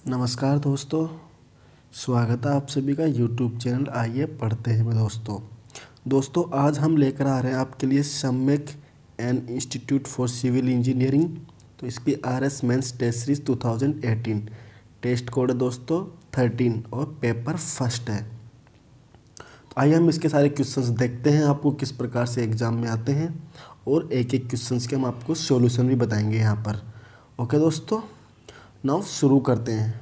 नमस्कार दोस्तों, स्वागत है आप सभी का यूट्यूब चैनल आइए पढ़ते हैं में दोस्तों आज हम लेकर आ रहे हैं आपके लिए Samyak and institute for civil engineering. तो इसकी RS mains test series 2018 test code है दोस्तों 13 और पेपर फर्स्ट है। तो आइए हम इसके सारे क्वेश्चंस देखते हैं आपको किस प्रकार से एग्ज़ाम में आते हैं और एक एक क्वेश्चंस के हम आपको सॉल्यूशन भी बताएंगे यहाँ पर। ओके दोस्तों, नाउ शुरू करते हैं।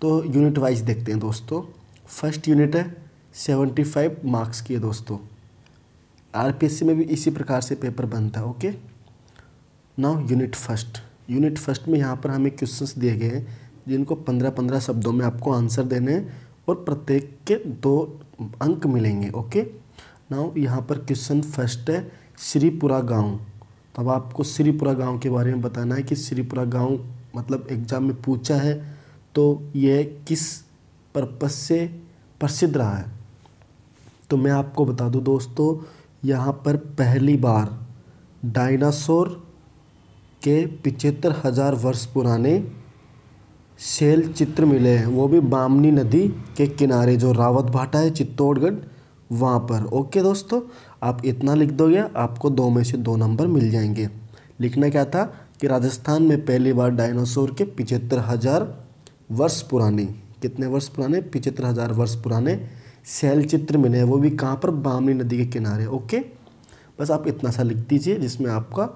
तो यूनिट वाइज देखते हैं दोस्तों। फर्स्ट यूनिट है 75 मार्क्स की है दोस्तों। RPSC में भी इसी प्रकार से पेपर बनता है। ओके, नाउ यूनिट फर्स्ट में यहाँ पर हमें क्वेश्चंस दिए गए हैं जिनको 15-15 शब्दों में आपको आंसर देने हैं और प्रत्येक के 2 अंक मिलेंगे। ओके, नाउ यहाँ पर क्वेश्चन फर्स्ट है श्रीपुरा गाँव। तो अब आपको श्रीपुरा गाँव के बारे में बताना है कि श्रीपुरा गाँव मतलब एग्ज़ाम में पूछा है तो यह किस पर्पस से प्रसिद्ध रहा है। तो मैं आपको बता दूं दोस्तों, यहाँ पर पहली बार डायनासोर के 75,000 वर्ष पुराने शैल चित्र मिले हैं, वो भी बामनी नदी के किनारे जो रावत भाटा है चित्तौड़गढ़ वहाँ पर। ओके दोस्तों, आप इतना लिख दोगे आपको 2 में से 2 नंबर मिल जाएंगे। लिखना क्या था कि राजस्थान में पहली बार डायनासोर के 75,000 वर्ष पुराने, कितने वर्ष पुराने, 75,000 वर्ष पुराने शैल चित्र मिले हैं, वो भी कहाँ पर, बामनी नदी के किनारे। ओके, बस आप इतना सा लिख दीजिए जिसमें आपका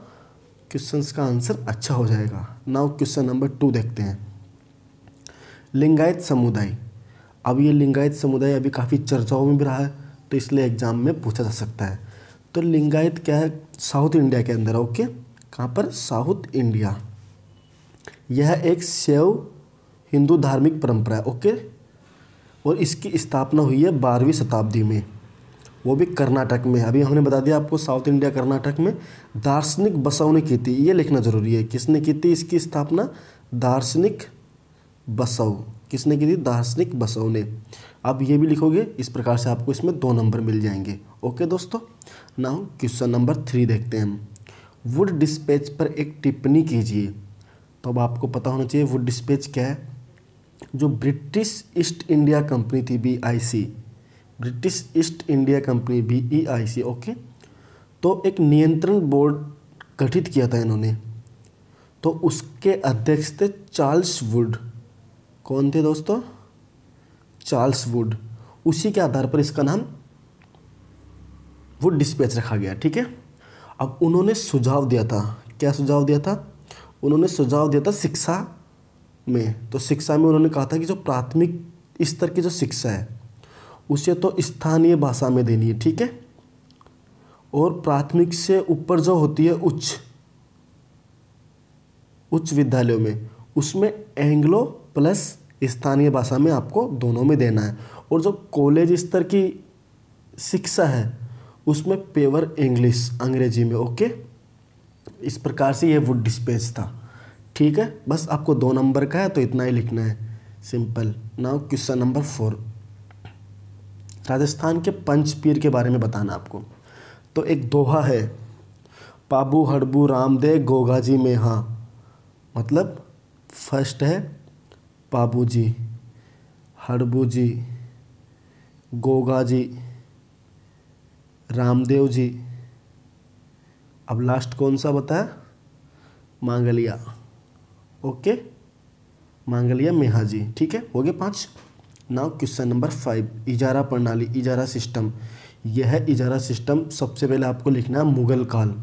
क्वेश्चंस का आंसर अच्छा हो जाएगा। नाउ क्वेश्चन नंबर 2 देखते हैं। लिंगायत समुदाय। अब ये लिंगायत समुदाय अभी काफ़ी चर्चाओं में भी रहा है तो इसलिए एग्जाम में पूछा जा सकता है। तो लिंगायत क्या है, साउथ इंडिया के अंदर। ओके, कहाँ पर, साउथ इंडिया। यह एक शैव हिंदू धार्मिक परंपरा है। ओके, और इसकी स्थापना हुई है 12वीं शताब्दी में, वो भी कर्नाटक में। अभी हमने बता दिया आपको साउथ इंडिया कर्नाटक में। दार्शनिक बसव ने की थी, ये लिखना जरूरी है। किसने की थी इसकी स्थापना, दार्शनिक बसव। किसने की थी, दार्शनिक बसव ने। अब ये भी लिखोगे इस प्रकार से आपको इसमें 2 नंबर मिल जाएंगे। ओके दोस्तों, नाउ क्वेश्चन नंबर 3 देखते हैं हम। वुड डिस्पैच पर एक टिप्पणी कीजिए। तो अब आपको पता होना चाहिए वुड डिस्पैच क्या है। जो ब्रिटिश ईस्ट इंडिया कंपनी थी BIC, British east India company BEIC। Okay, तो एक नियंत्रण बोर्ड गठित किया था इन्होंने, तो उसके अध्यक्ष थे चार्ल्स वुड। कौन थे दोस्तों, चार्ल्स वुड। उसी के आधार पर इसका नाम वुड डिस्पैच रखा गया। ठीक है, अब उन्होंने सुझाव दिया था, क्या सुझाव दिया था, उन्होंने सुझाव दिया था शिक्षा में। तो शिक्षा में उन्होंने कहा था कि जो प्राथमिक स्तर की जो शिक्षा है उसे तो स्थानीय भाषा में देनी है। ठीक है, और प्राथमिक से ऊपर जो होती है उच्च विद्यालयों में, उसमें एंग्लो प्लस स्थानीय भाषा में आपको दोनों में देना है। और जो कॉलेज स्तर की शिक्षा है उसमें पेवर इंग्लिश, अंग्रेजी में। ओके, इस प्रकार से ये वुड डिस्पैच था। ठीक है, बस आपको 2 नंबर का है तो इतना ही लिखना है, simple. Now question number 4। Rajasthan के पंचपीर के बारे में बताना आपको। तो एक दोहा है, पाबू हड़बू रामदेव गोगाजी में। हाँ, मतलब फर्स्ट है पाबू जी, हड़बू जी, गोगा जी, रामदेव जी, अब लास्ट कौन सा बताया, मांगलिया। ओके, मांगलिया मेहा जी। ठीक है, हो गए 5। Now question number 5। इजारा प्रणाली, इजारा सिस्टम। यह इजारा सिस्टम सबसे पहले आपको लिखना है मुगल काल।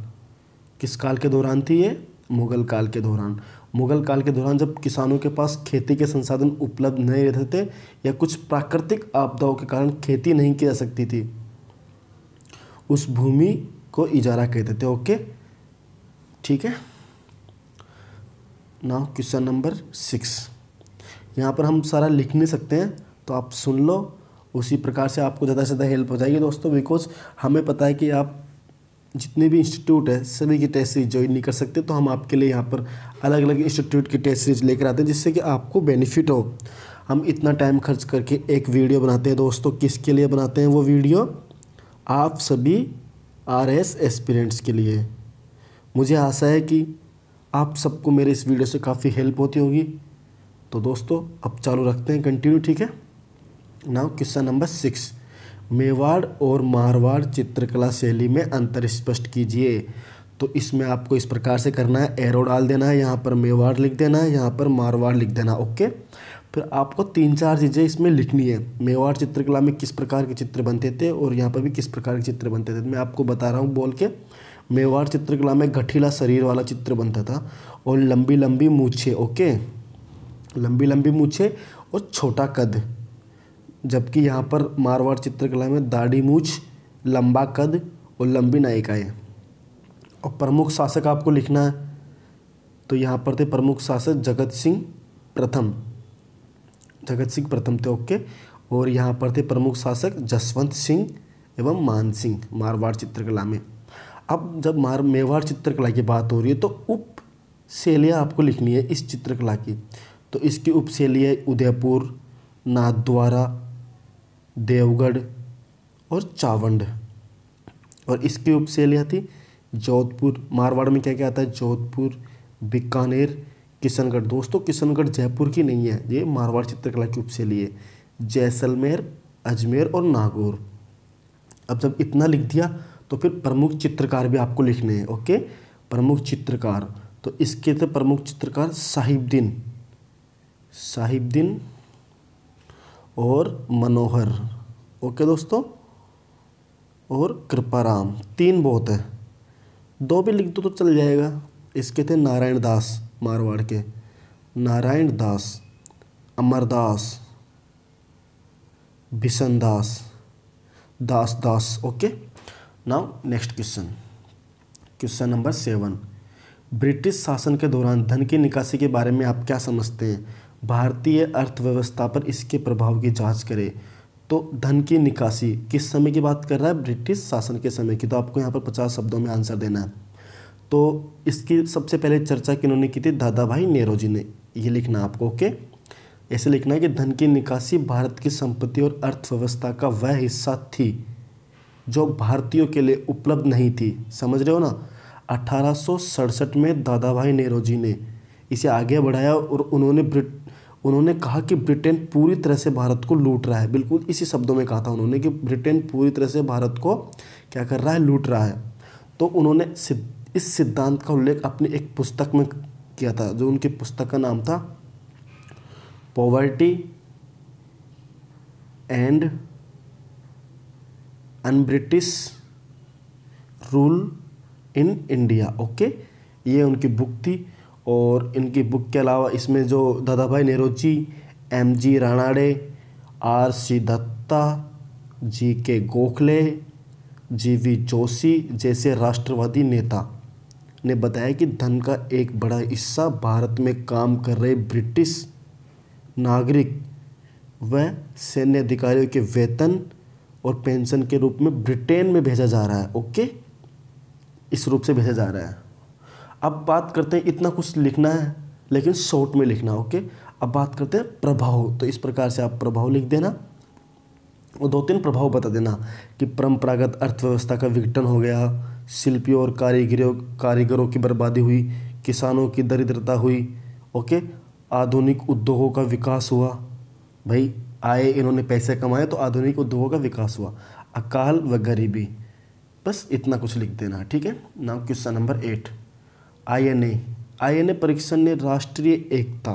किस काल के दौरान थी ये, मुगल काल के दौरान। मुगल काल के दौरान जब किसानों के पास खेती के संसाधन उपलब्ध नहीं रहते थे या कुछ प्राकृतिक आपदाओं के कारण खेती नहीं की जा सकती थी, उस भूमि को इजारा कहते थे। ओके, ठीक है। Now question number 6। यहाँ पर हम सारा लिख नहीं सकते हैं तो आप सुन लो, उसी प्रकार से आपको ज़्यादा से ज़्यादा हेल्प हो जाएगी दोस्तों। बिकॉज हमें पता है कि आप जितने भी इंस्टीट्यूट है सभी की टेस्ट सीरीज ज्वाइन नहीं कर सकते, तो हम आपके लिए यहाँ पर अलग अलग इंस्टीट्यूट की टेस्ट सीरीज लेकर आते हैं जिससे कि आपको बेनिफिट हो। हम इतना टाइम खर्च करके एक वीडियो बनाते हैं दोस्तों, किसके लिए बनाते हैं वो वीडियो, आप सभी RS एस्पिरेंट्स के लिए। मुझे आशा है कि आप सबको मेरे इस वीडियो से काफ़ी हेल्प होती होगी। तो दोस्तों अब चालू रखते हैं, कंटिन्यू, ठीक है। नाउ क्वेश्चन नंबर 6, मेवाड़ और मारवाड़ चित्रकला शैली में अंतर स्पष्ट कीजिए। तो इसमें आपको इस प्रकार से करना है, एरो डाल देना है, यहाँ पर मेवाड़ लिख देना है, यहाँ पर मारवाड़ लिख देना, ओके। फिर आपको 3-4 चीज़ें इसमें लिखनी है। मेवाड़ चित्रकला में किस प्रकार के चित्र बनते थे और यहाँ पर भी किस प्रकार के चित्र बनते थे, मैं आपको बता रहा हूँ बोल के। मेवाड़ चित्रकला में गठीला शरीर वाला चित्र बनता था और लंबी लंबी मूछें, ओके, लंबी लंबी मूछें और छोटा कद। जबकि यहाँ पर मारवाड़ चित्रकला में दाढ़ी मूछ, लंबा कद और लंबी नायिकाएँ। और प्रमुख शासक आपको लिखना है, तो यहाँ पर थे प्रमुख शासक जगत सिंह प्रथम थे, ओके। और यहाँ पर थे प्रमुख शासक जसवंत सिंह एवं मान सिंह मारवाड़ चित्रकला में। अब जब मेवाड़ चित्रकला की बात हो रही है तो उप शैलियाँ आपको लिखनी है इस चित्रकला की। तो इसकी उप शैलियाँ उदयपुर, नाथद्वारा, देवगढ़ और चावंड। और इसकी उप शैलियाँ थी जोधपुर। मारवाड़ में क्या क्या आता है, जोधपुर, बीकानेर, किशनगढ़। दोस्तों किशनगढ़ जयपुर की नहीं है, ये मारवाड़ चित्रकला की उपशैली है। जैसलमेर, अजमेर और नागौर। अब जब इतना लिख दिया तो फिर प्रमुख चित्रकार भी आपको लिखने हैं, ओके। प्रमुख चित्रकार, तो इसके थे प्रमुख चित्रकार साहिबदीन और मनोहर, ओके दोस्तों, और कृपाराम। 3 बहुत है, 2 भी लिख दो तो चल जाएगा। इसके थे नारायण दास, मारवाड़ के Narayan Das, Amardas, Bishan Das, Das, okay. Now next question number 7, British शासन के दौरान धन की निकासी के बारे में आप क्या समझते हैं? भारतीय अर्थव्यवस्था पर इसके प्रभाव की जांच करें। तो धन की निकासी किस समय की बात कर रहा है? ब्रिटिश शासन के समय की। तो आपको यहाँ पर 50 शब्दों में आंसर देना है। तो इसकी सबसे पहले चर्चा किन्होंने की थी? दादा भाई नेहरू ने। ये लिखना आपको, ओके। ऐसे लिखना है कि धन की निकासी भारत की संपत्ति और अर्थव्यवस्था का वह हिस्सा थी जो भारतीयों के लिए उपलब्ध नहीं थी। समझ रहे हो ना? 1867 में दादा भाई नेहरू जी ने इसे आगे बढ़ाया और उन्होंने कहा कि ब्रिटेन पूरी तरह से भारत को लूट रहा है। बिल्कुल इसी शब्दों में कहा था उन्होंने कि ब्रिटेन पूरी तरह से भारत को क्या कर रहा है? लूट रहा है। तो उन्होंने इस सिद्धांत का उल्लेख अपनी एक पुस्तक में किया था, जो उनकी पुस्तक का नाम था poverty and un-British rule in India, okay. ये उनकी बुक थी। और इनकी बुक के अलावा इसमें जो दादा भाई Nehru ji, M.G. Ranade, R.C. Dutta, G.K. Gokhale, G.V. Joshi जैसे राष्ट्रवादी नेता ने बताया कि धन का एक बड़ा हिस्सा भारत में काम कर रहे ब्रिटिश नागरिक व सैन्य अधिकारियों के वेतन और पेंशन के रूप में ब्रिटेन में भेजा जा रहा है, ओके। इस रूप से भेजा जा रहा है। अब बात करते हैं, इतना कुछ लिखना है लेकिन शॉर्ट में लिखना, ओके। अब बात करते हैं प्रभाव। तो इस प्रकार से आप प्रभाव लिख देना और 2-3 प्रभाव बता देना कि परंपरागत अर्थव्यवस्था का विघटन हो गया, शिल्पियों और कारीगरों की बर्बादी हुई, किसानों की दरिद्रता हुई, ओके। आधुनिक उद्योगों का विकास हुआ, भाई आए इन्होंने पैसे कमाए तो आधुनिक उद्योगों का विकास हुआ, अकाल व गरीबी। बस इतना कुछ लिख देना, ठीक है। नाउ क्वेश्चन नंबर 8, INA परीक्षण ने राष्ट्रीय एकता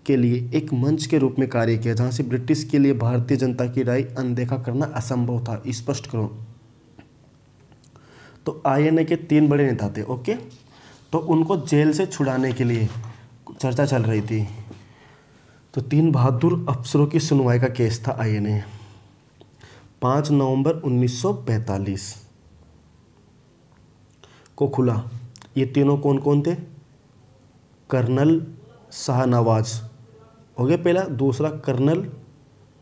के लिए एक मंच के रूप में कार्य किया, जहां से ब्रिटिश के लिए भारतीय जनता की राय अनदेखा करना असंभव था। स्पष्ट करो। तो INA के 3 बड़े नेता थे, ओके। तो उनको जेल से छुड़ाने के लिए चर्चा चल रही थी। तो 3 बहादुर अफसरों की सुनवाई का केस था INA। 5 नवंबर 1945 को खुला। ये तीनों कौन कौन थे? कर्नल शाहनवाज हो गया पहला, दूसरा कर्नल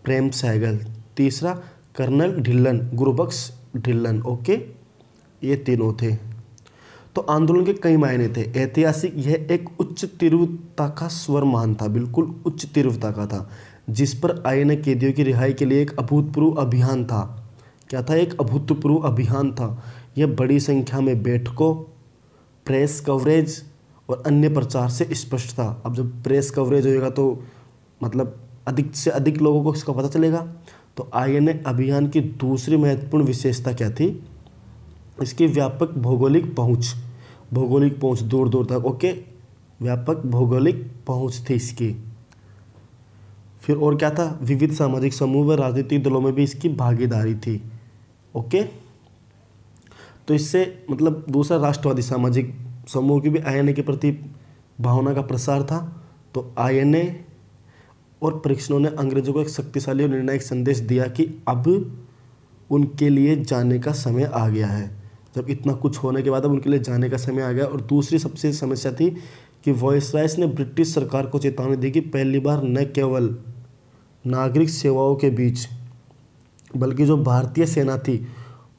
प्रेम सहगल, तीसरा कर्नल ढिल्लन, गुरुबख्श ढिल्लन, ओके। ये तीनों थे। तो आंदोलन के कई मायने थे। ऐतिहासिक, यह एक उच्च तीव्रता का स्वरमान था, बिल्कुल उच्च तीव्रता का था, जिस पर INA कैदियों की रिहाई के लिए एक अभूतपूर्व अभियान था। क्या था? एक अभूतपूर्व अभियान था। यह बड़ी संख्या में बैठकों, प्रेस कवरेज और अन्य प्रचार से स्पष्ट था। अब जब प्रेस कवरेज होएगा तो मतलब अधिक से अधिक लोगों को इसका पता चलेगा। तो INA अभियान की दूसरी महत्वपूर्ण विशेषता क्या थी? इसकी व्यापक भौगोलिक पहुंच, दूर दूर तक, ओके, व्यापक भौगोलिक पहुंच थी इसकी। फिर और क्या था? विविध सामाजिक समूह व राजनीतिक दलों में भी इसकी भागीदारी थी, ओके। तो इससे मतलब दूसरा राष्ट्रवादी सामाजिक समूह की भी INA के प्रति भावना का प्रसार था। तो INA और परीक्षणों ने अंग्रेजों को एक शक्तिशाली और निर्णायक संदेश दिया कि अब उनके लिए जाने का समय आ गया है। जब इतना कुछ होने के बाद अब उनके लिए जाने का समय आ गया। और दूसरी सबसे समस्या थी कि वॉयसरायस ने ब्रिटिश सरकार को चेतावनी दी कि पहली बार न केवल नागरिक सेवाओं के बीच बल्कि जो भारतीय सेना थी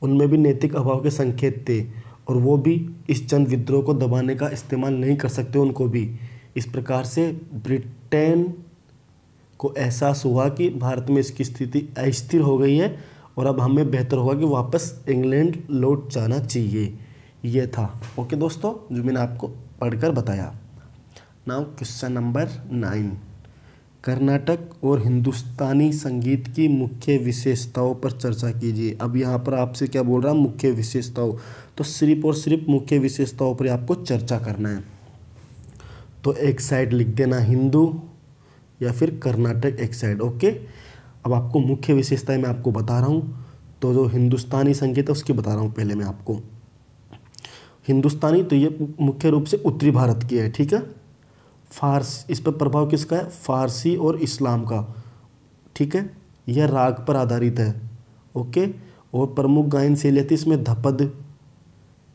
उनमें भी नैतिक अभाव के संकेत थे, और वो भी इस जन विद्रोह को दबाने का इस्तेमाल नहीं कर सकते उनको भी। इस प्रकार से ब्रिटेन को एहसास हुआ कि भारत में इसकी स्थिति अस्थिर हो गई है और अब हमें बेहतर होगा कि वापस इंग्लैंड लौट जाना चाहिए। ये था, ओके दोस्तों, जो मैंने आपको पढ़कर बताया। नाउ क्वेश्चन नंबर 9, कर्नाटक और हिंदुस्तानी संगीत की मुख्य विशेषताओं पर चर्चा कीजिए। अब यहाँ पर आपसे क्या बोल रहा है? मुख्य विशेषताओं। तो सिर्फ और सिर्फ मुख्य विशेषताओं पर आपको चर्चा करना है। तो एक साइड लिख देना हिंदू या फिर कर्नाटक एक साइड, ओके। अब आपको मुख्य विशेषताएं मैं आपको बता रहा हूँ। तो जो हिंदुस्तानी संगीत है उसकी बता रहा हूँ पहले मैं आपको। हिंदुस्तानी तो ये मुख्य रूप से उत्तरी भारत की है, ठीक है। फारसी, इस पर प्रभाव किसका है? फारसी और इस्लाम का, ठीक है। यह राग पर आधारित है, ओके। और प्रमुख गायन शैली थी इसमें धपद,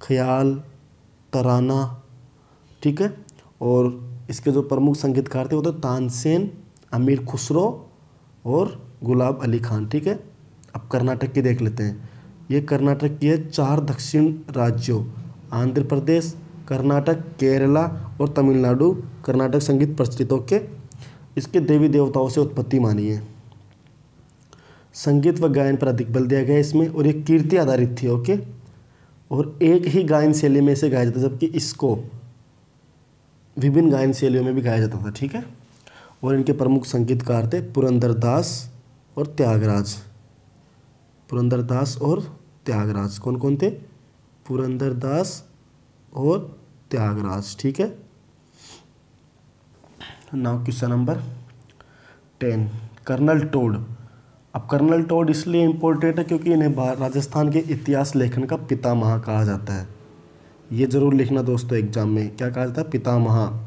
ख्याल, तराना, ठीक है। और इसके जो प्रमुख संगीतकार थे वो तो तानसेन, अमीर खुसरो और गुलाब अली खान, ठीक है। अब कर्नाटक की देख लेते हैं। ये कर्नाटक की है 4 दक्षिण राज्यों आंध्र प्रदेश, कर्नाटक, केरला और तमिलनाडु कर्नाटक संगीत प्रचलित, ओके। इसके देवी देवताओं से उत्पत्ति मानी है। संगीत व गायन पर अधिक बल दिया गया इसमें, और ये कीर्ति आधारित थी, ओके। और एक ही गायन शैली में से गाया जाता था, जबकि इसको विभिन्न गायन शैलियों में भी गाया जाता था, ठीक है। और इनके प्रमुख संगीतकार थे पुरंदरदास और त्यागराज। पुरंदरदास और त्यागराज कौन कौन थे? पुरंदरदास और त्यागराज, ठीक है। Now question number 10, colonel Tod. अब कर्नल टोड इसलिए इम्पोर्टेंट है क्योंकि इन्हें राजस्थान के इतिहास लेखन का पितामह कहा जाता है। ये जरूर लिखना दोस्तों एग्जाम में, क्या कहा जाता है? पितामह।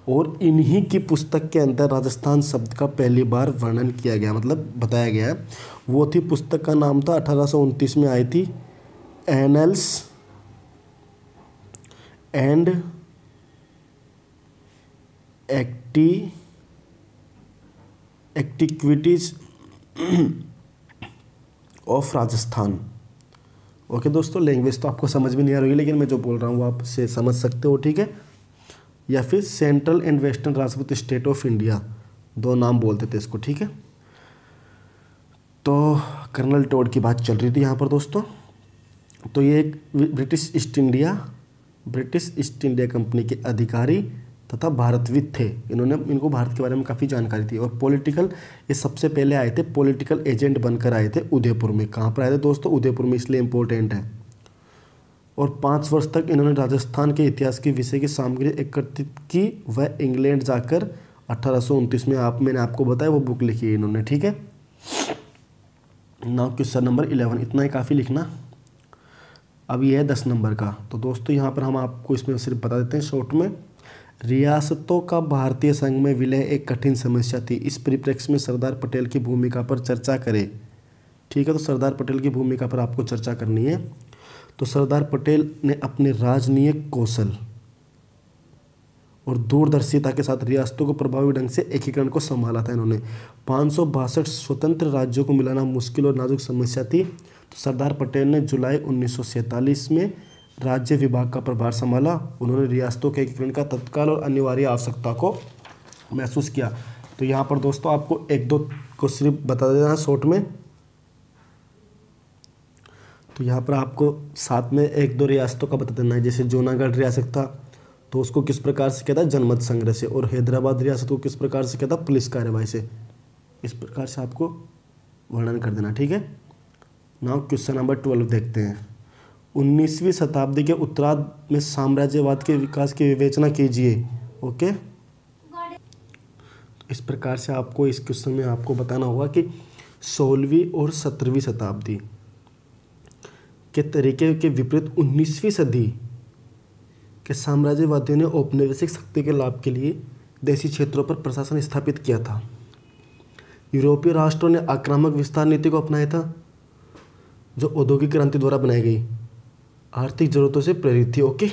और इन्हीं की पुस्तक के अंदर राजस्थान शब्द का पहली बार वर्णन किया गया, मतलब बताया गया है। वो थी, पुस्तक का नाम था 1829 में आई थी, annuls and activities of Rajasthan, okay दोस्तों। लैंग्वेज तो आपको समझ में नहीं आ रही, लेकिन मैं जो बोल रहा हूँ वो आप से समझ सकते हो, ठीक है। या फिर central and western Rajput state of India, 2 नाम बोलते थे इसको, ठीक है। तो कर्नल टोड की बात चल रही थी यहाँ पर दोस्तों। तो ये एक ब्रिटिश ईस्ट इंडिया कंपनी के अधिकारी तथा भारतविद थे। इनको भारत के बारे में काफ़ी जानकारी थी। और ये सबसे पहले आए थे, पॉलिटिकल एजेंट बनकर आए थे उदयपुर में। कहाँ पर आए थे दोस्तों? उदयपुर में, इसलिए इम्पोर्टेंट है। और 5 वर्ष तक इन्होंने राजस्थान के इतिहास के विषय की सामग्री एकत्रित की। वह इंग्लैंड जाकर 1829 में मैंने आपको बताया वो बुक लिखी है इन्होंने, ठीक है। नाउ क्वेश्चन नंबर 11, इतना ही काफ़ी लिखना। अब ये है 10 नंबर का। तो दोस्तों यहाँ पर हम आपको इसमें सिर्फ बता देते हैं शॉर्ट में। रियासतों का भारतीय संघ में विलय एक कठिन समस्या थी। इस परिप्रेक्ष्य में सरदार पटेल की भूमिका पर चर्चा करें, ठीक है। तो सरदार पटेल की भूमिका पर आपको चर्चा करनी है। तो सरदार पटेल ने अपने राजनीतिक कौशल और दूरदर्शिता के साथ रियासतों को प्रभावी ढंग से एकीकरण को संभाला था इन्होंने। 562 स्वतंत्र राज्यों को मिलाना मुश्किल और नाजुक समस्या थी। तो सरदार पटेल ने जुलाई 1947 में राज्य विभाग का प्रभार संभाला। उन्होंने रियासतों के एकीकरण का तत्काल और अनिवार्य आवश्यकता को महसूस किया। तो यहाँ पर दोस्तों आपको 1-2 को सिर्फ बता देना शॉर्ट में। तो यहाँ पर आपको साथ में 1-2 रियासतों का बता देना है। जैसे जूनागढ़ रियासत था, तो उसको किस प्रकार से कहता है, जनमत संग्रह से। और हैदराबाद रियासत को किस प्रकार से कहता है, पुलिस कार्यवाही से। इस प्रकार से आपको वर्णन कर देना, ठीक है। नाउ क्वेश्चन नंबर 12 देखते हैं। 19वीं शताब्दी के उत्तरार्ध में साम्राज्यवाद के विकास की विवेचना कीजिए। ओके, इस प्रकार से आपको इस क्वेश्चन में आपको बताना होगा कि 16वीं और 17वीं शताब्दी के तरीके के विपरीत 19वीं सदी के साम्राज्यवादियों ने औपनिवेशिक शक्ति के लाभ के लिए देशी क्षेत्रों पर प्रशासन स्थापित किया था। यूरोपीय राष्ट्रों ने आक्रामक विस्तार नीति को अपनाया था, जो औद्योगिक क्रांति द्वारा बनाई गई आर्थिक जरूरतों से प्रेरित थी। ओके,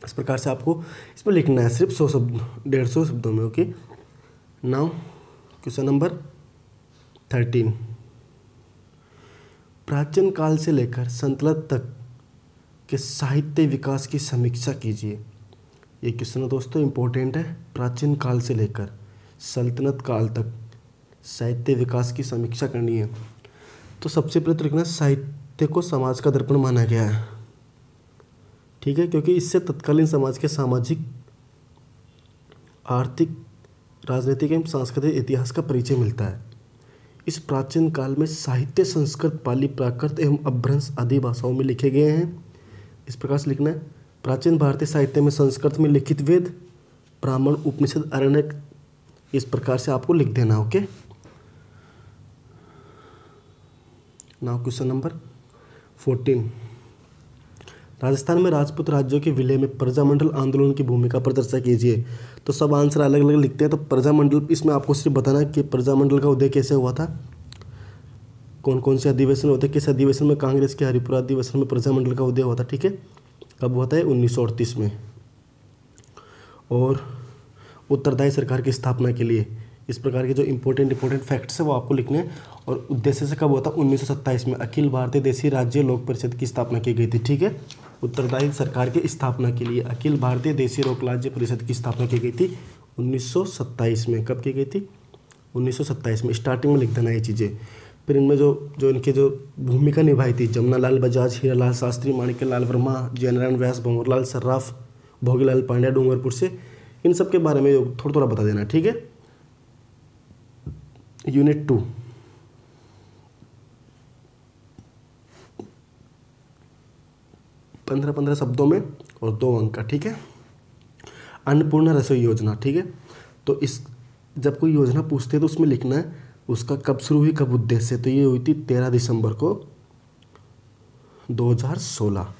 इस प्रकार से आपको इसमें लिखना है सिर्फ 100 शब्द 150 शब्दों में। Okay, now question number 13। प्राचीन काल से लेकर सल्तनत तक के साहित्य विकास की समीक्षा कीजिए। ये क्वेश्चन दोस्तों इंपॉर्टेंट है। प्राचीन काल से लेकर सल्तनत काल तक साहित्य विकास की समीक्षा करनी है। तो सबसे पहले तो लिखना, साहित्य को समाज का दर्पण माना गया है, ठीक है, क्योंकि इससे तत्कालीन समाज के सामाजिक, आर्थिक, राजनीतिक एवं सांस्कृतिक इतिहास का परिचय मिलता है। इस प्राचीन काल में साहित्य संस्कृत, पाली, प्राकृत एवं अपभ्रंश आदि भाषाओं में लिखे गए हैं। इस प्रकार से लिखना है। प्राचीन भारतीय साहित्य में संस्कृत में लिखित वेद, ब्राह्मण, उपनिषद, आरण्यक, इस प्रकार से आपको लिख देना। Okay, now question number 14। Rajasthan में राजपूत राज्यों के विलय में प्रजामंडल आंदोलन की भूमिका पर चर्चा कीजिए। तो सब आंसर अलग अलग लिखते हैं। तो प्रजामंडल, इसमें आपको सिर्फ बताना है कि प्रजामंडल का उदय कैसे हुआ था, कौन कौन से अधिवेशन होते हैं, किस अधिवेशन में, कांग्रेस के हरिपुरा अधिवेशन में प्रजामंडल का उदय हुआ था, ठीक है। कब हुआ था, 1938 में। और उत्तरदायी सरकार की स्थापना के लिए इस प्रकार के जो इंपॉर्टेंट फैक्ट्स है वो आपको लिखने हैं। और उद्देश्य से कब हुआ था, 1927 में अखिल भारतीय देशी राज्य लोक परिषद की स्थापना की गई थी, ठीक है। उत्तरदायी सरकार की स्थापना के लिए अखिल भारतीय देशी लोक राज्य परिषद की स्थापना की गई थी 1927 में। कब की गई थी, 1927 में। स्टार्टिंग में लिख देना ये चीज़ें। फिर इनमें जो इनके जो भूमिका निभाई थी, जमुनालाल बजाज, हीरालाल शास्त्री, माणिक्यलाल वर्मा, जयनारायण व्यास, भंवरलाल सर्राफ, भोगीलाल पांड्या डूंगरपुर से, इन सब के बारे में थोड़ा थोड़ा बता देना, ठीक है। यूनिट 2, पंद्रह शब्दों में और 2 अंक का, ठीक है। अन्नपूर्णा रसोई योजना, ठीक है। तो इस जब कोई योजना पूछते हैं तो उसमें लिखना है उसका कब शुरू हुई, कब उद्देश्य। तो ये हुई थी 13 दिसंबर को 2016,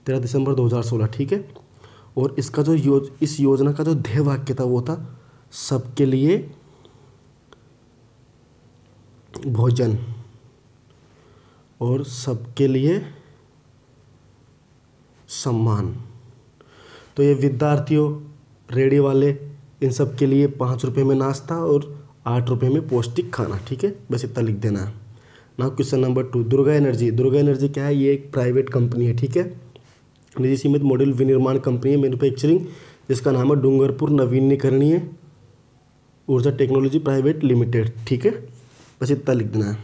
13 दिसंबर 2016, ठीक है। और इसका जो इस योजना का जो ध्येय वाक्य था वो था सबके लिए भोजन और सबके लिए सम्मान। तो ये विद्यार्थियों, रेडी वाले, इन सब के लिए 5 रुपये में नाश्ता और 8 रुपये में पौष्टिक खाना, ठीक है। बस इतना लिख देना है। Now question number 2, Durga energy. Durga energy क्या है, ये एक प्राइवेट कंपनी है, ठीक है। निजी सीमित मॉड्यूल विनिर्माण कंपनी है, मैन्युफैक्चरिंग, जिसका नाम है डूंगरपुर नवीनीकरणीय ऊर्जा टेक्नोलॉजी प्राइवेट लिमिटेड, ठीक है। बस इतना लिख देना है।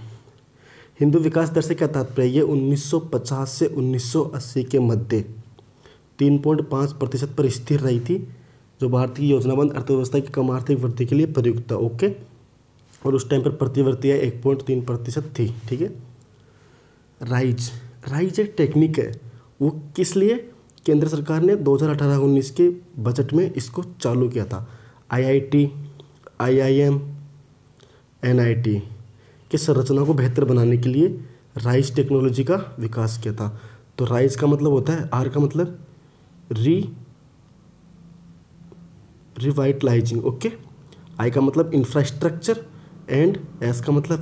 हिंदू विकास दर से क्या तात्पर्य, ये 1950 से 1980 के मध्य 3.5% पर स्थिर रही थी, जो भारतीय योजनाबद्ध अर्थव्यवस्था की कम आर्थिक वृद्धि के लिए प्रयुक्त था। ओके, और उस टाइम पर प्रतिवर्ती 1.3% थी, ठीक है। राइज एक टेक्निक है, वो किस लिए, केंद्र सरकार ने 2018-19 के बजट में इसको चालू किया था। IIT, IIM, NIT की संरचना को बेहतर बनाने के लिए राइज टेक्नोलॉजी का विकास किया था। तो राइज का मतलब होता है, R का मतलब रिवाइटलाइजिंग, ओके। I का मतलब इंफ्रास्ट्रक्चर एंड S का मतलब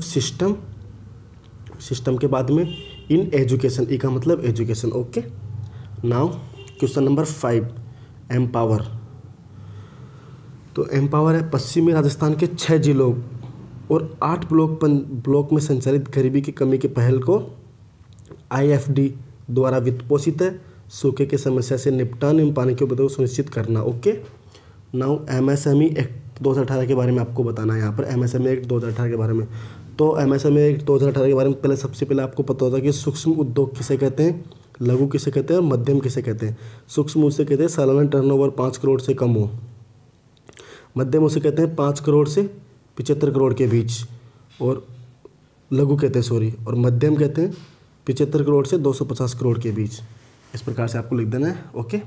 सिस्टम के बाद में इन एजुकेशन, E का मतलब education, okay. Now question number 5, empower. तो एम्पावर है पश्चिमी राजस्थान के 6 जिलों और 8 ब्लॉक में संचालित गरीबी की कमी की पहल को IFD द्वारा वित्त पोषित है। सूखे की समस्या से निपटान एवं पानी के उपयोग को सुनिश्चित करना, ओके। नाउ MSME एक्ट 2018 के बारे में आपको बताना है यहाँ पर, MSME एक्ट 2018 के बारे में। तो MSME एक्ट 2018 के बारे में सबसे पहले आपको पता होता है कि सूक्ष्म उद्योग किसे कहते हैं, लघु किसे कहते हैं और मध्यम किसे कहते हैं? सूक्ष्म उसे कहते हैं सालाना टर्नओवर 5 करोड़ से कम हो। मध्यम उसे कहते हैं 5 करोड़ से 75 करोड़ के बीच, और लघु कहते हैं और मध्यम कहते हैं 75 करोड़ से 250 करोड़ के बीच। इस प्रकार से आपको लिख देना है। Okay,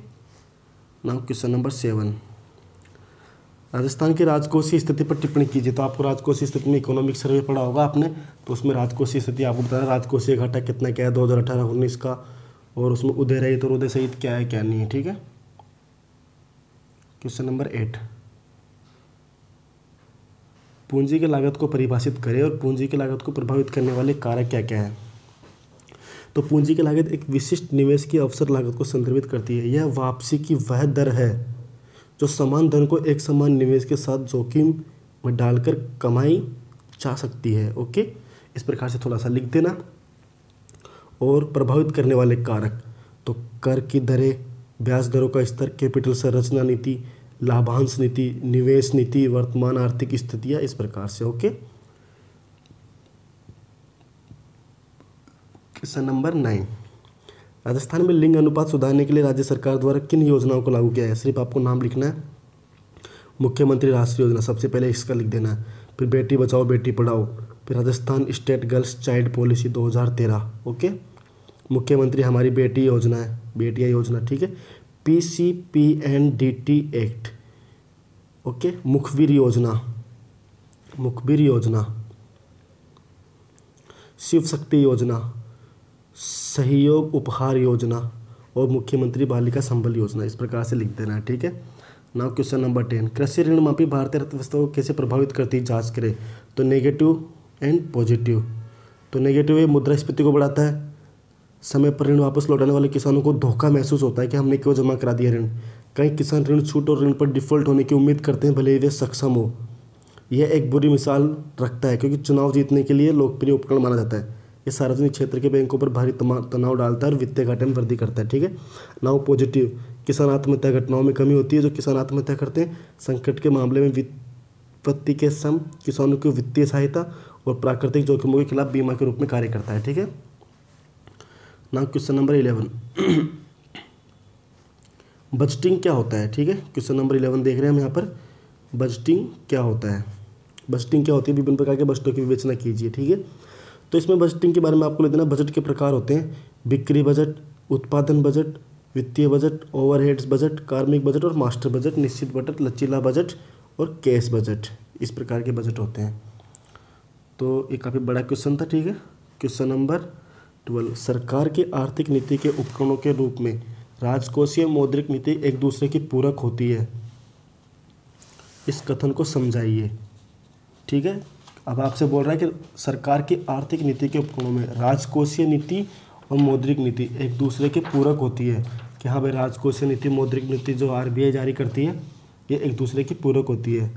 now question number 7, Rajasthan की राजकोषीय स्थिति पर टिप्पणी कीजिए। तो आपको राजकोषीय स्थिति में इकोनॉमिक सर्वे पढ़ा होगा आपने, तो उसमें राजकोषीय स्थिति आपको बताना राजकोषीय घाटा कितना क्या है 2018-19 का, और उसमें उदय रहित और उदय सहित क्या है क्या नहीं है। ठीक है, क्वेश्चन नंबर 8, पूंजी की लागत को परिभाषित करें और पूंजी की लागत को प्रभावित करने वाले कारक क्या क्या हैं। तो पूंजी की लागत एक विशिष्ट निवेश की अवसर लागत को संदर्भित करती है। यह वापसी की वह दर है जो समान धन को एक समान निवेश के साथ जोखिम में डालकर कमाई जा सकती है। ओके, इस प्रकार से थोड़ा सा लिख देना। और प्रभावित करने वाले कारक, तो कर की दरें, ब्याज दरों का स्तर, कैपिटल संरचना नीति, लाभांश नीति, निवेश नीति, वर्तमान आर्थिक स्थितियाँ, इस प्रकार से। ओके, क्वेश्चन नंबर 9, राजस्थान में लिंग अनुपात सुधारने के लिए राज्य सरकार द्वारा किन योजनाओं को लागू किया है? सिर्फ आपको नाम लिखना है। मुख्यमंत्री राष्ट्रीय योजना, सबसे पहले इसका लिख देना है। फिर बेटी बचाओ बेटी पढ़ाओ, फिर Rajasthan state girls child policy 2013। Okay, मुख्यमंत्री हमारी बेटी योजना है, बेटियाँ योजना। ठीक है, PCPNDT एक्ट। ओके, मुखबिर योजना, मुखबिर योजना, शिव शक्ति योजना, सहयोग उपहार योजना, और मुख्यमंत्री बालिका संबल योजना। इस प्रकार से लिख देना है। ठीक है, नाउ क्वेश्चन नंबर 10, कृषि ऋण माफी भारतीय अर्थव्यवस्था को कैसे प्रभावित करती है, जांच करें। तो नेगेटिव एंड पॉजिटिव। तो नेगेटिव ये मुद्रास्फीति को बढ़ाता है, समय पर ऋण वापस लौटाने वाले किसानों को धोखा महसूस होता है कि हमने क्यों जमा करा दिया ऋण। कई किसान ऋण छूट और ऋण पर डिफॉल्ट होने की उम्मीद करते हैं भले ही वे सक्षम हो। यह एक बुरी मिसाल रखता है क्योंकि चुनाव जीतने के लिए लोकप्रिय उपकरण माना जाता है। ये सार्वजनिक क्षेत्र के बैंकों पर भारी तनाव डालता है और वित्तीय घाटे में वृद्धि करता है। ठीक है, नाउ पॉजिटिव, किसान आत्महत्या घटनाओं में कमी होती है। जो किसान आत्महत्या करते हैं, संकट के मामले में विपत्ति के सम किसानों की वित्तीय सहायता और प्राकृतिक जोखिमों के खिलाफ बीमा के रूप में कार्य करता है। ठीक है, नाउ क्वेश्चन नंबर 11, बजटिंग क्या होता है। ठीक है, क्वेश्चन नंबर 11 देख रहे हैं हम यहाँ पर, बजटिंग क्या होता है। बजटिंग क्या होती है, विभिन्न प्रकार के बजटों की विवेचना कीजिए। ठीक है, तो इसमें बजटिंग के बारे में आपको लिख देना। बजट के प्रकार होते हैं बिक्री बजट, उत्पादन बजट, वित्तीय बजट, ओवरहेड्स बजट, कार्मिक बजट और मास्टर बजट, निश्चित बजट, लचीला बजट और कैश बजट। इस प्रकार के बजट होते हैं। तो ये काफ़ी बड़ा क्वेश्चन था। ठीक है, क्वेश्चन नंबर 12, सरकार की आर्थिक नीति के उपकरणों के रूप में राजकोषीय मौद्रिक नीति एक दूसरे की पूरक होती है। इस कथन को समझाइए। ठीक है, अब आपसे बोल रहा है कि सरकार की आर्थिक नीति के उपकरणों में राजकोषीय नीति और मौद्रिक नीति एक दूसरे के पूरक होती है। कि हाँ भाई, राजकोषीय नीति, मौद्रिक नीति जो RBI जारी करती है, ये एक दूसरे की पूरक होती है।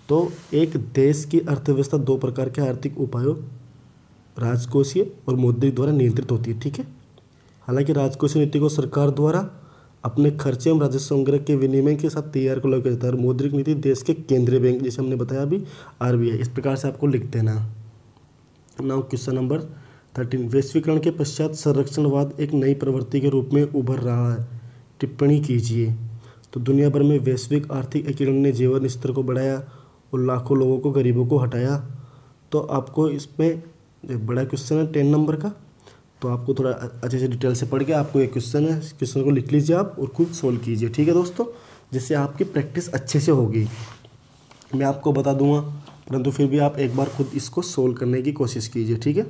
तो एक देश की अर्थव्यवस्था 2 प्रकार के आर्थिक उपायों राजकोषीय और मौद्रिक द्वारा नियंत्रित होती है। ठीक है, हालांकि राजकोषीय नीति को सरकार द्वारा अपने खर्चे एवं राजस्व संग्रह के विनिमय के साथ तैयार को किया जाता है। मौद्रिक नीति देश के केंद्रीय बैंक, जैसे हमने बताया अभी, RBI। इस प्रकार से आपको लिख देना। नाउ क्वेश्चन नंबर 13, वैश्वीकरण के पश्चात संरक्षणवाद एक नई प्रवृत्ति के रूप में उभर रहा है। टिप्पणी कीजिए। तो दुनिया भर में वैश्विक आर्थिक एकीकरण ने जीवन स्तर को बढ़ाया और लाखों लोगों को, गरीबों को हटाया। तो आपको इसमें बड़ा क्वेश्चन है 10 नंबर का, तो आपको थोड़ा अच्छे से डिटेल से पढ़ के आपको एक क्वेश्चन है, क्वेश्चन को लिख लीजिए आप और खुद सोल्व कीजिए। ठीक है दोस्तों, जिससे आपकी प्रैक्टिस अच्छे से होगी। मैं आपको बता दूंगा, परंतु फिर भी आप एक बार खुद इसको सोल्व करने की कोशिश कीजिए। ठीक है,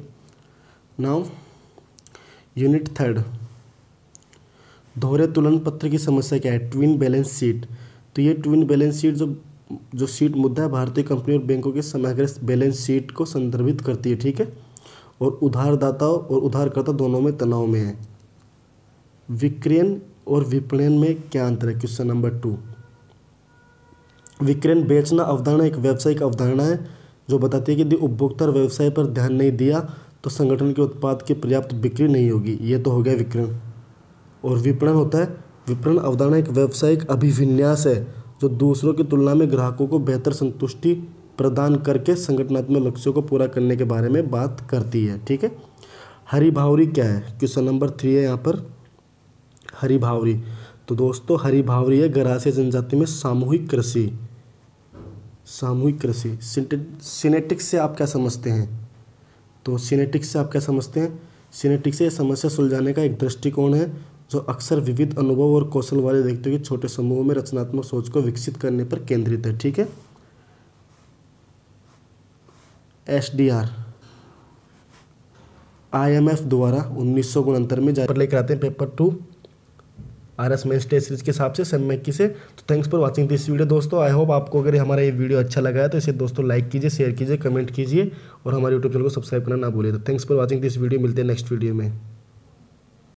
नाउ यूनिट 3, दोहरे तुलन पत्र की समस्या क्या है, ट्विन बैलेंस शीट। तो ये ट्विन बैलेंस शीट जो शीट मुद्दा है, भारतीय कंपनी और बैंकों के समग्र बैलेंस शीट को संदर्भित करती है। ठीक है, और उधारदाताओं और उधारकर्ता दोनों में तनाव में है। विक्रयण और विपणन में क्या अंतर है, क्वेश्चन नंबर 2। विक्रयण बेचना अवधारणा एक व्यावसायिक अवधारणा है जो बताती है कि यदि उपभोक्ता व्यवसाय पर ध्यान नहीं दिया तो संगठन के उत्पाद की पर्याप्त बिक्री नहीं होगी। ये तो हो गया विक्रयण। और विपणन होता है, विपणन अवधारणा एक व्यावसायिक अभिविन्यास है जो दूसरों की तुलना में ग्राहकों को बेहतर संतुष्टि प्रदान करके संगठनात्मक लक्ष्यों को पूरा करने के बारे में बात करती है। ठीक है, हरिभावरी क्या है, क्वेश्चन नंबर 3 है यहाँ पर हरिभावरी। तो दोस्तों हरिभावरी है गरासिया जनजाति में सामूहिक कृषि। सामूहिक कृषि। सिनेटिक्स से आप क्या समझते हैं? तो सिनेटिक्स से आप क्या समझते हैं? सिनेटिक्स से समस्या सुलझाने का एक दृष्टिकोण है जो अक्सर विविध अनुभव और कौशल वाले व्यक्तियों के छोटे समूहों में रचनात्मक सोच को विकसित करने पर केंद्रित है। ठीक है। SDR IMF द्वारा 1969 में पेपर लेकर आते हैं, paper 2 RS mains test series के हिसाब से सम्यक से। तो thanks for watching this video दोस्तों। आई होप आपको अगर हमारा ये वीडियो अच्छा लगा है तो इसे दोस्तों लाइक कीजिए, शेयर कीजिए, कमेंट कीजिए और हमारे यूट्यूब चैनल को सब्सक्राइब करना ना भूलिए। तो thanks for watching this video. मिलते हैं नेक्स्ट वीडियो में।